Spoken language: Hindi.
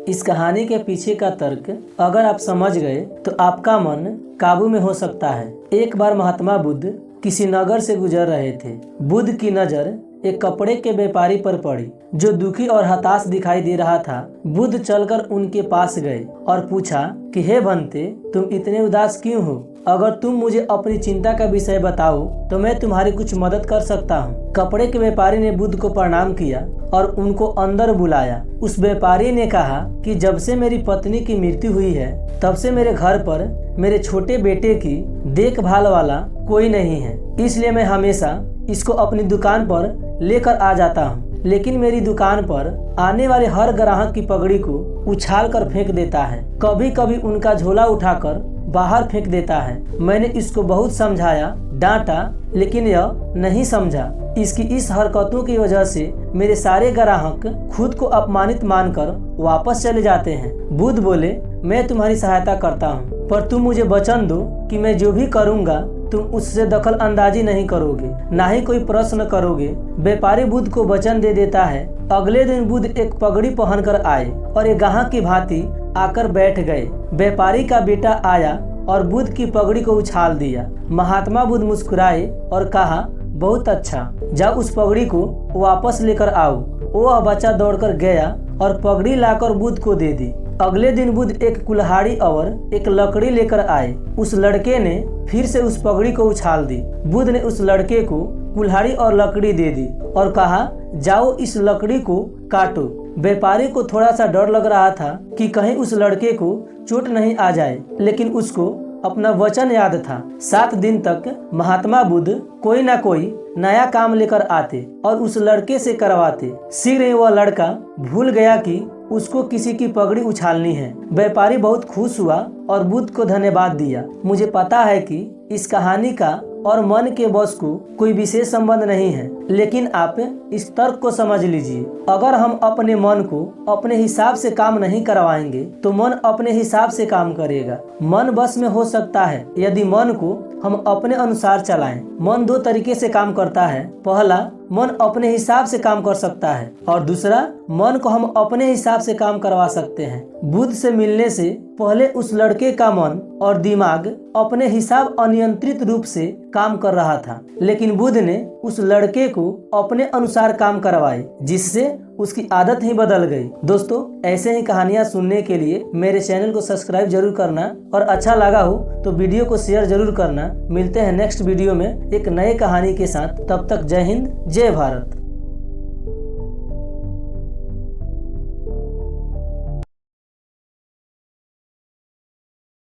इस कहानी के पीछे का तर्क अगर आप समझ गए तो आपका मन काबू में हो सकता है। एक बार महात्मा बुद्ध किसी नगर से गुजर रहे थे। बुद्ध की नजर एक कपड़े के व्यापारी पर पड़ी जो दुखी और हताश दिखाई दे रहा था। बुद्ध चलकर उनके पास गए और पूछा कि हे बंते, तुम इतने उदास क्यों हो? अगर तुम मुझे अपनी चिंता का विषय बताओ तो मैं तुम्हारी कुछ मदद कर सकता हूँ। कपड़े के व्यापारी ने बुद्ध को प्रणाम किया और उनको अंदर बुलाया। उस व्यापारी ने कहा कि जब से मेरी पत्नी की मृत्यु हुई है तब से मेरे घर पर मेरे छोटे बेटे की देखभाल वाला कोई नहीं है, इसलिए मैं हमेशा इसको अपनी दुकान पर लेकर आ जाता हूँ। लेकिन मेरी दुकान पर आने वाले हर ग्राहक की पगड़ी को उछाल कर फेंक देता है, कभी कभी उनका झोला उठाकर बाहर फेंक देता है। मैंने इसको बहुत समझाया, डांटा, लेकिन यह नहीं समझा। इसकी इस हरकतों की वजह से मेरे सारे ग्राहक खुद को अपमानित मानकर वापस चले जाते हैं। बुद्ध बोले, मैं तुम्हारी सहायता करता हूँ, पर तुम मुझे वचन दो कि मैं जो भी करूँगा तुम उससे दखल अंदाजी नहीं करोगे, ना ही कोई प्रश्न करोगे। व्यापारी बुद्ध को वचन दे देता है। अगले दिन बुद्ध एक पगड़ी पहनकर आए और एक ग्राहक की भांति आकर बैठ गए। व्यापारी का बेटा आया और बुद्ध की पगड़ी को उछाल दिया। महात्मा बुद्ध मुस्कुराए और कहा, बहुत अच्छा, जाओ उस पगड़ी को वापस लेकर आओ। वह बच्चा दौड़कर गया और पगड़ी लाकर बुद्ध को दे दी। अगले दिन बुद्ध एक कुल्हाड़ी और एक लकड़ी लेकर आए। उस लड़के ने फिर से उस पगड़ी को उछाल दी। बुद्ध ने उस लड़के को कुल्हाड़ी और लकड़ी दे दी और कहा, जाओ इस लकड़ी को काटो। व्यापारी को थोड़ा सा डर लग रहा था कि कहीं उस लड़के को चोट नहीं आ जाए, लेकिन उसको अपना वचन याद था। 7 दिन तक महात्मा बुद्ध कोई ना कोई नया काम लेकर आते और उस लड़के से करवाते। शीघ्र ही वह लड़का भूल गया कि उसको किसी की पगड़ी उछालनी है। व्यापारी बहुत खुश हुआ और बुद्ध को धन्यवाद दिया। मुझे पता है कि इस कहानी का और मन के बॉस को कोई विशेष संबंध नहीं है, लेकिन आप इस तर्क को समझ लीजिए। अगर हम अपने मन को अपने हिसाब से काम नहीं करवाएंगे तो मन अपने हिसाब से काम करेगा। मन बस में हो सकता है यदि मन को हम अपने अनुसार चलाएं। मन 2 तरीके से काम करता है। पहला, मन अपने हिसाब से काम कर सकता है और दूसरा, मन को हम अपने हिसाब से काम करवा सकते हैं। बुद्ध से मिलने से पहले उस लड़के का मन और दिमाग अपने हिसाब अनियंत्रित रूप से काम कर रहा था, लेकिन बुद्ध ने उस लड़के को अपने अनुसार काम करवाए, जिससे उसकी आदत ही बदल गई। दोस्तों, ऐसे ही कहानियां सुनने के लिए मेरे चैनल को सब्सक्राइब जरूर करना और अच्छा लगा हो तो वीडियो को शेयर जरूर करना। मिलते हैं नेक्स्ट वीडियो में एक नए कहानी के साथ। तब तक जय हिंद, जय भारत।